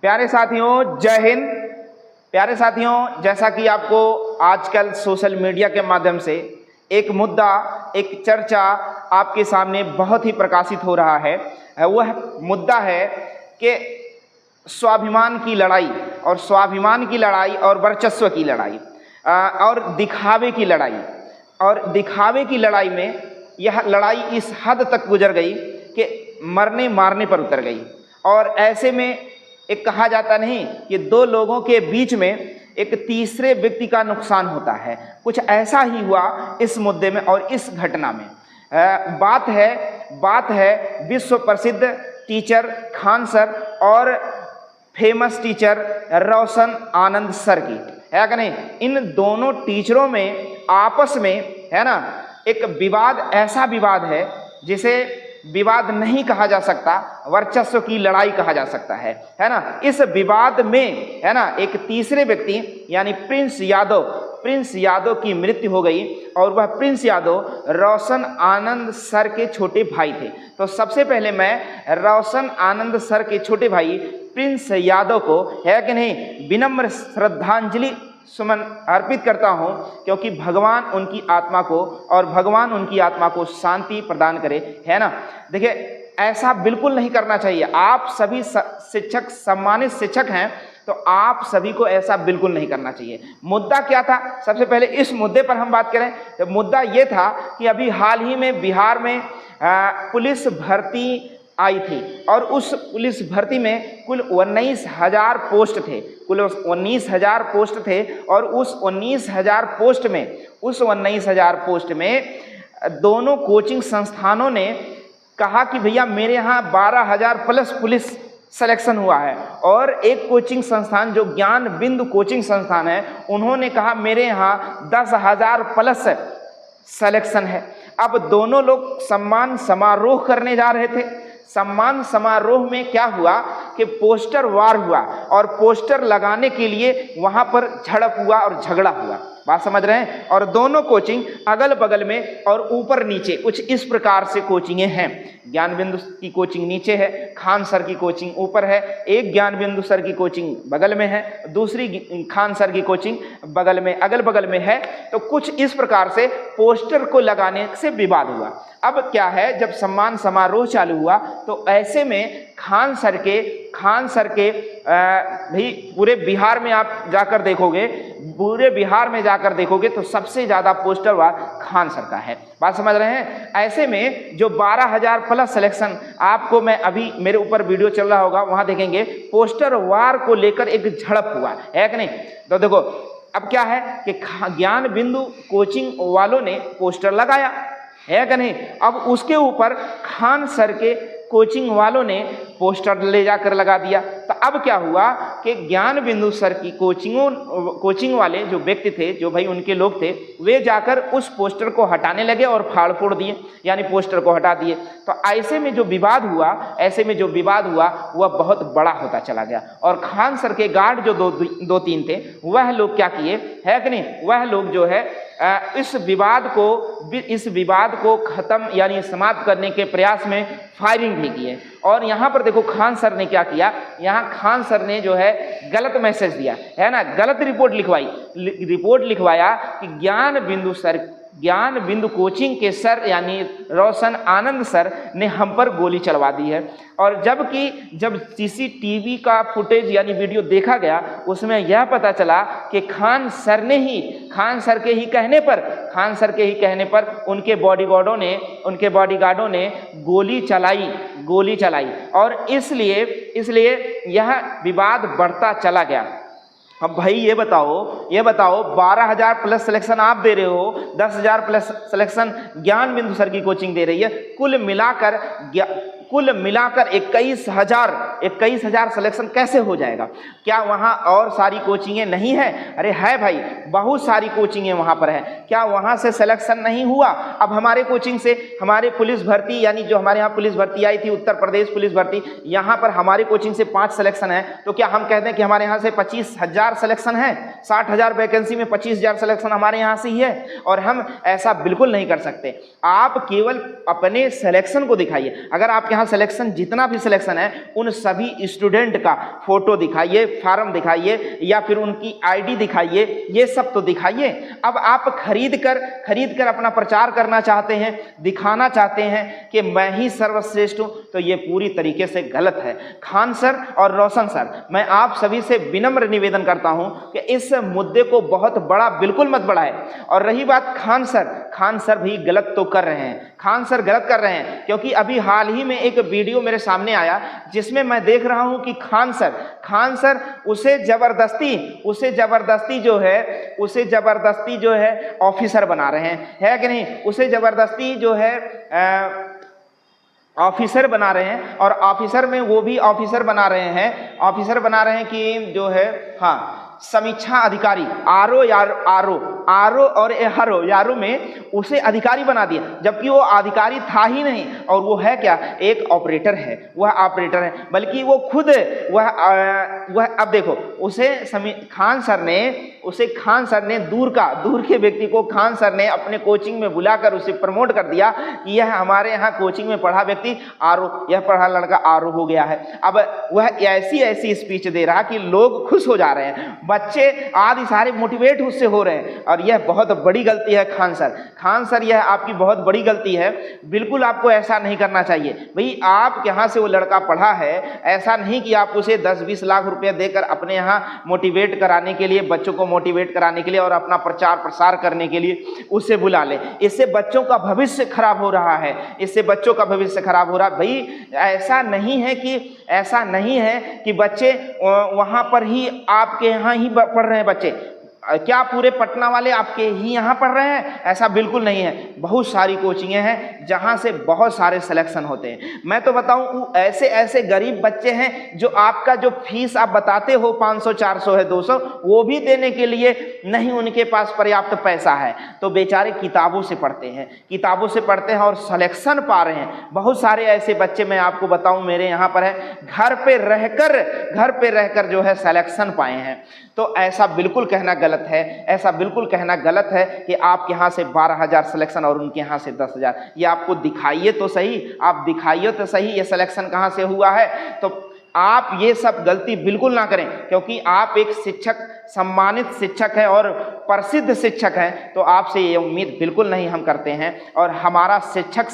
प्यारे साथियों, जय हिंद। प्यारे साथियों, जैसा कि आपको आजकल सोशल मीडिया के माध्यम से एक मुद्दा, एक चर्चा आपके सामने बहुत ही प्रकाशित हो रहा है, वह मुद्दा है कि स्वाभिमान की लड़ाई और स्वाभिमान की लड़ाई और वर्चस्व की लड़ाई और दिखावे की लड़ाई। और दिखावे की लड़ाई में यह लड़ाई इस हद तक गुजर गई कि मरने मारने पर उतर गई। और ऐसे में एक कहा जाता नहीं कि दो लोगों के बीच में एक तीसरे व्यक्ति का नुकसान होता है। कुछ ऐसा ही हुआ इस मुद्दे में और इस घटना में। बात है विश्व प्रसिद्ध टीचर खान सर और फेमस टीचर रोशन आनंद सर की, है कि नहीं। इन दोनों टीचरों में आपस में, है ना, एक विवाद, ऐसा विवाद है जिसे विवाद नहीं कहा जा सकता, वर्चस्व की लड़ाई कहा जा सकता है ना। इस विवाद में, है ना, एक तीसरे व्यक्ति यानी प्रिंस यादव की मृत्यु हो गई। और वह प्रिंस यादव रोशन आनंद सर के छोटे भाई थे। तो सबसे पहले मैं रोशन आनंद सर के छोटे भाई प्रिंस यादव को, है कि नहीं, विनम्र श्रद्धांजलि सुमन अर्पित करता हूं, क्योंकि भगवान उनकी आत्मा को शांति प्रदान करे, है ना। देखिए, ऐसा बिल्कुल नहीं करना चाहिए। आप सभी शिक्षक, सम्मानित शिक्षक हैं, तो आप सभी को ऐसा बिल्कुल नहीं करना चाहिए। मुद्दा क्या था, सबसे पहले इस मुद्दे पर हम बात करें तो मुद्दा ये था कि अभी हाल ही में बिहार में पुलिस भर्ती आई थी और उस पुलिस भर्ती में कुल 19,000 पोस्ट थे। कुल 19,000 पोस्ट थे और उस 19,000 पोस्ट में दोनों कोचिंग संस्थानों ने कहा कि भैया मेरे यहाँ 12,000 प्लस पुलिस सिलेक्शन हुआ है। और एक कोचिंग संस्थान जो ज्ञान बिंदु कोचिंग संस्थान है, उन्होंने कहा मेरे यहाँ 10,000 प्लस सिलेक्शन है। अब दोनों लोग सम्मान समारोह करने जा रहे थे। सम्मान समारोह में क्या हुआ कि पोस्टर वार हुआ और पोस्टर लगाने के लिए वहां पर झड़प हुआ और झगड़ा हुआ। बात समझ रहे हैं। और दोनों कोचिंग अगल बगल में और ऊपर नीचे कुछ इस प्रकार से कोचिंगें हैं। ज्ञान बिंदु की कोचिंग नीचे है, खान सर की कोचिंग ऊपर है, एक ज्ञान बिंदु सर की कोचिंग बगल में है, दूसरी खान सर की कोचिंग बगल में, अगल बगल में है। तो कुछ इस प्रकार से पोस्टर को लगाने से विवाद हुआ। अब क्या है, जब सम्मान समारोह चालू हुआ तो ऐसे में खान सर के भी पूरे बिहार में आप जाकर देखोगे तो सबसे ज्यादा पोस्टर वार खान सर का है। बात समझ रहे हैं। ऐसे में जो 12,000 प्लस सिलेक्शन, आपको मैं अभी मेरे ऊपर वीडियो चल रहा होगा वहां देखेंगे, पोस्टर वार को लेकर एक झड़प हुआ है कि नहीं। तो देखो अब क्या है कि ज्ञान बिंदु कोचिंग वालों ने पोस्टर लगाया, है कि नहीं। अब उसके ऊपर खान सर के कोचिंग वालों ने पोस्टर ले जाकर लगा दिया। तो अब क्या हुआ कि ज्ञान बिंदु सर की कोचिंग वाले जो व्यक्ति थे, जो भाई उनके लोग थे, वे जाकर उस पोस्टर को हटाने लगे और फाड़ फोड़ दिए, यानी पोस्टर को हटा दिए। तो ऐसे में जो विवाद हुआ वह बहुत बड़ा होता चला गया। और खान सर के गार्ड जो दो तीन थे, वह लोग क्या किए, है कि नहीं, वह लोग जो है इस विवाद को खत्म यानी समाप्त करने के प्रयास में फायरिंग भी किए। और यहाँ पर देखो खान सर ने क्या किया, यहाँ खान सर ने जो है गलत मैसेज दिया, है ना, गलत रिपोर्ट लिखवाया कि ज्ञान बिंदु कोचिंग के सर यानी रोशन आनंद सर ने हम पर गोली चलवा दी है। और जबकि जब सीसीटीवी का फुटेज यानी वीडियो देखा गया, उसमें यह पता चला कि खान सर के ही कहने पर उनके बॉडीगार्डों ने गोली चलाई और इसलिए यह विवाद बढ़ता चला गया। अब भाई ये बताओ 12,000 प्लस सिलेक्शन आप दे रहे हो, 10,000 प्लस सिलेक्शन ज्ञान बिंदु सर की कोचिंग दे रही है, कुल मिलाकर 21,000 सिलेक्शन कैसे हो जाएगा? क्या वहां और सारी कोचिंगें नहीं है? अरे है भाई, बहुत सारी कोचिंगें वहां पर है। क्या वहां से सिलेक्शन नहीं हुआ? अब हमारे कोचिंग से हमारे पुलिस भर्ती यानी जो हमारे यहाँ पुलिस भर्ती आई थी, उत्तर प्रदेश पुलिस भर्ती, यहाँ पर हमारी कोचिंग से 5 सिलेक्शन है। तो क्या हम कहते हैं कि हमारे यहाँ से 25,000 सिलेक्शन है? 60,000 वैकेंसी में 25,000 सिलेक्शन हमारे यहाँ से ही है? और हम ऐसा बिल्कुल नहीं कर सकते। आप केवल अपने सिलेक्शन को दिखाइए। अगर आप आपके यहाँ सिलेक्शन, जितना भी सिलेक्शन है उन सभी स्टूडेंट का फोटो दिखाइए, फॉर्म दिखाइए या फिर उनकी आईडी दिखाइए, ये सब तो दिखाइए। अब आप खरीद कर अपना प्रचार करना चाहते हैं, दिखाना चाहते हैं कि मैं ही सर्वश्रेष्ठ हूं, तो ये पूरी तरीके से गलत है। खान सर और रोशन सर, मैं आप सभी से विनम्र निवेदन करता हूं कि इस मुद्दे को बहुत बड़ा बिल्कुल मत बढ़ाएं। और रही बात खान सर भी गलत तो कर रहे हैं, खान सर गलत कर रहे हैं, क्योंकि अभी हाल ही में एक वीडियो मेरे सामने आया जिसमें मैं देख रहा हूं कि खान सर उसे जबरदस्ती जो है ऑफिसर बना रहे हैं, है कि नहीं? उसे जबरदस्ती जो है ऑफिसर बना रहे हैं, और ऑफिसर में वो भी ऑफिसर बना रहे हैं कि जो है, हाँ, समीक्षा अधिकारी, आरओ और यारो में उसे अधिकारी बना दिया, जबकि वो अधिकारी था ही नहीं। और वो है क्या? एक ऑपरेटर है, बल्कि वो खुद वह अब देखो, खान सर ने दूर के व्यक्ति को खान सर ने अपने कोचिंग में बुलाकर उसे प्रमोट कर दिया कि यह हमारे यहाँ कोचिंग में पढ़ा व्यक्ति यह पढ़ा लड़का आरओ हो गया है। अब वह ऐसी स्पीच दे रहा कि लोग खुश हो जा रहे हैं, बच्चे आदि सारे मोटिवेट उससे हो रहे हैं, और यह बहुत बड़ी गलती है। खान सर यह आपकी बहुत बड़ी गलती है, बिल्कुल आपको ऐसा नहीं करना चाहिए। भाई आप यहाँ से वो लड़का पढ़ा है, ऐसा नहीं कि आप उसे 10-20 लाख रुपए देकर अपने यहाँ मोटिवेट कराने के लिए, बच्चों को मोटिवेट कराने के लिए और अपना प्रचार प्रसार करने के लिए उसे बुला ले। इससे बच्चों का भविष्य खराब हो रहा है, भाई ऐसा नहीं है कि बच्चे वहां पर ही आपके यहाँ ही पढ़ रहे हैं बच्चे। क्या पूरे पटना वाले आपके ही यहाँ पढ़ रहे हैं? ऐसा बिल्कुल नहीं है। बहुत सारी कोचिंगें हैं जहाँ से बहुत सारे सिलेक्शन होते हैं। मैं तो बताऊँ, ऐसे गरीब बच्चे हैं जो आपका जो फीस आप बताते हो 500 400 है 200, वो भी देने के लिए नहीं उनके पास पर्याप्त पैसा है, तो बेचारे किताबों से पढ़ते हैं और सिलेक्शन पा रहे हैं। बहुत सारे ऐसे बच्चे मैं आपको बताऊं मेरे यहाँ पर है, घर पे रहकर जो है सिलेक्शन पाए हैं। तो ऐसा बिल्कुल कहना गलत है कि आप यहाँ से 12,000 सिलेक्शन और उनके यहाँ से 10,000। ये आपको दिखाइए तो सही, ये सिलेक्शन कहाँ से हुआ है। तो आप ये सब गलती बिल्कुल ना करें, क्योंकि आप एक सम्मानित शिक्षक है और प्रसिद्ध शिक्षक हैं, तो आपसे ये उम्मीद बिल्कुल नहीं हम करते हैं, और हमारा शिक्षक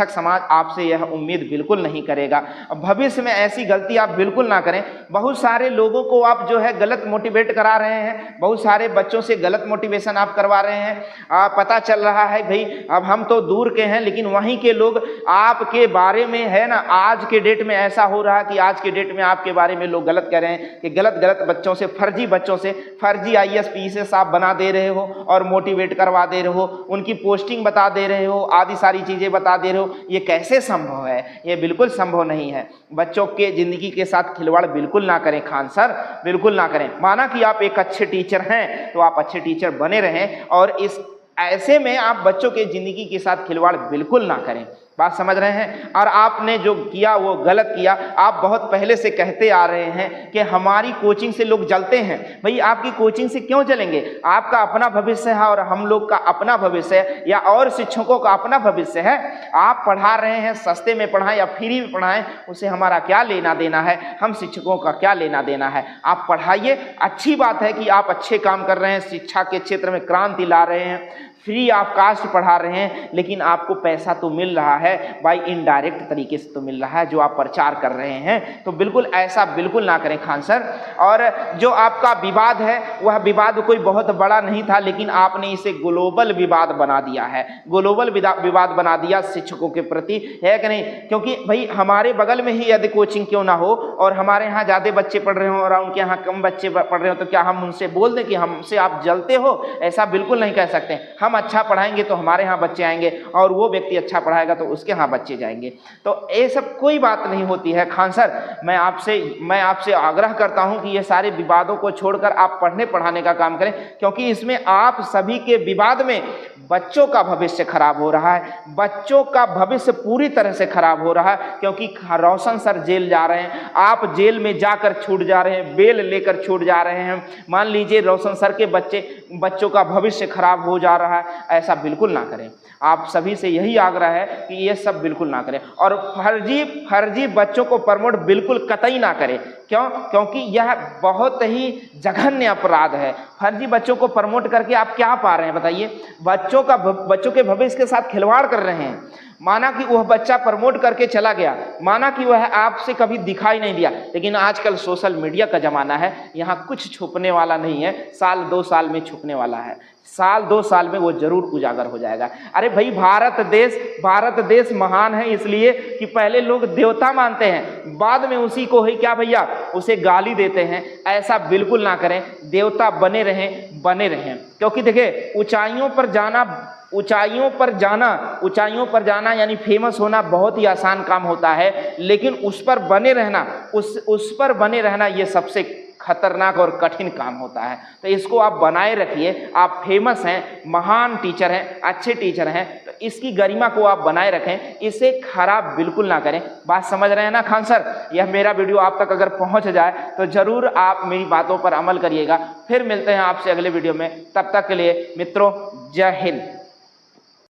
समाज आपसे यह उम्मीद बिल्कुल नहीं करेगा। भविष्य में ऐसी गलती आप बिल्कुल ना करें। बहुत सारे लोगों को आप जो है गलत मोटिवेट करा रहे हैं, बहुत सारे बच्चों से गलत मोटिवेशन आप करवा रहे हैं। पता चल रहा है भाई, अब हम तो दूर के हैं, लेकिन वहीं के लोग आपके बारे में है ना, आज के डेट में ऐसा हो रहा है कि आज के डेट में आपके बारे में लोग गलत कह रहे हैं कि गलत बच्चों से, फर्जी IAS PCS आप बना दे रहे हो और मोटिवेट करवा दे रहे हो, उनकी पोस्टिंग बता दे रहे हो, आदि सारी चीजें बता दे रहे हो। ये कैसे संभव है? ये बिल्कुल संभव नहीं है। बच्चों के जिंदगी के साथ खिलवाड़ बिल्कुल ना करें खान सर, बिल्कुल ना करें। माना कि आप एक अच्छे टीचर हैं, तो आप अच्छे टीचर बने रहें, और ऐसे में आप बच्चों के जिंदगी के साथ खिलवाड़ बिल्कुल ना करें। बात समझ रहे हैं? और आपने जो किया वो गलत किया। आप बहुत पहले से कहते आ रहे हैं कि हमारी कोचिंग से लोग जलते हैं। भाई आपकी कोचिंग से क्यों जलेंगे? आपका अपना भविष्य है और हम लोग का अपना भविष्य है, या और शिक्षकों का अपना भविष्य है। आप पढ़ा रहे हैं, सस्ते में पढ़ाएं या फ्री में पढ़ाएं, उसे हमारा क्या लेना देना है? हम शिक्षकों का क्या लेना देना है? आप पढ़ाइए। अच्छी बात है कि आप अच्छे काम कर रहे हैं, शिक्षा के क्षेत्र में क्रांति ला रहे हैं, फ्री ऑफ कास्ट पढ़ा रहे हैं, लेकिन आपको पैसा तो मिल रहा है बाई इनडायरेक्ट तरीके से तो मिल रहा है, जो आप प्रचार कर रहे हैं। तो बिल्कुल ऐसा बिल्कुल ना करें खान सर। और जो आपका विवाद है, वह विवाद कोई बहुत बड़ा नहीं था, लेकिन आपने इसे ग्लोबल विवाद बना दिया है, ग्लोबल विवाद बना दिया शिक्षकों के प्रति, है कि नहीं? क्योंकि भाई हमारे बगल में ही यदि कोचिंग क्यों ना हो और हमारे यहाँ ज़्यादा बच्चे पढ़ रहे हो और उनके यहाँ कम बच्चे पढ़ रहे हो, तो क्या हम उनसे बोल दें कि हमसे आप जलते हो? ऐसा बिल्कुल नहीं कह सकते। हम अच्छा पढ़ाएंगे तो हमारे यहाँ बच्चे आएंगे, और वो व्यक्ति अच्छा पढ़ाएगा तो उसके यहाँ बच्चे जाएंगे। तो ये सब कोई बात नहीं होती है खान सर। मैं आपसे आग्रह करता हूँ कि ये सारे विवादों को छोड़कर आप पढ़ने पढ़ाने का काम करें, क्योंकि इसमें आप सभी के विवाद में बच्चों का भविष्य खराब हो रहा है, बच्चों का भविष्य पूरी तरह से खराब हो रहा है। क्योंकि रोशन सर जेल जा रहे हैं, आप जेल में जाकर छूट जा रहे हैं, बेल लेकर छूट जा रहे हैं। मान लीजिए रोशन सर के बच्चों का भविष्य खराब हो जा रहा ऐसा बिल्कुल ना करें। आप सभी से यही आग्रह है कि ये सब बिल्कुल ना करें और फर्जी बच्चों को प्रमोट बिल्कुल कतई ना करें। क्यों? क्योंकि यह बहुत ही जघन्य अपराध है। फर्जी बच्चों को प्रमोट करके आप क्या पा रहे हैं बताइए? बच्चों के भविष्य के साथ खिलवाड़ कर रहे हैं। माना कि वह बच्चा प्रमोट करके चला गया, माना कि वह आपसे कभी दिखाई नहीं दिया, लेकिन आजकल सोशल मीडिया का जमाना है, यहाँ कुछ छुपने वाला नहीं है। साल 2 साल में छुपने वाला है, साल 2 साल में वो जरूर उजागर हो जाएगा। अरे भाई, भारत देश महान है इसलिए कि पहले लोग देवता मानते हैं, बाद में उसी को ही क्या भैया, उसे गाली देते हैं। ऐसा बिल्कुल ना करें, देवता बने रहें। क्योंकि देखिए, ऊंचाइयों पर जाना यानी फेमस होना बहुत ही आसान काम होता है, लेकिन उस पर बने रहना ये सबसे खतरनाक और कठिन काम होता है। तो इसको आप बनाए रखिए। आप फेमस हैं, महान टीचर हैं, अच्छे टीचर हैं, तो इसकी गरिमा को आप बनाए रखें, इसे खराब बिल्कुल ना करें। बात समझ रहे हैं ना खान सर? यह मेरा वीडियो आप तक अगर पहुंच जाए तो जरूर आप मेरी बातों पर अमल करिएगा। फिर मिलते हैं आपसे अगले वीडियो में, तब तक के लिए मित्रों, जय हिंद।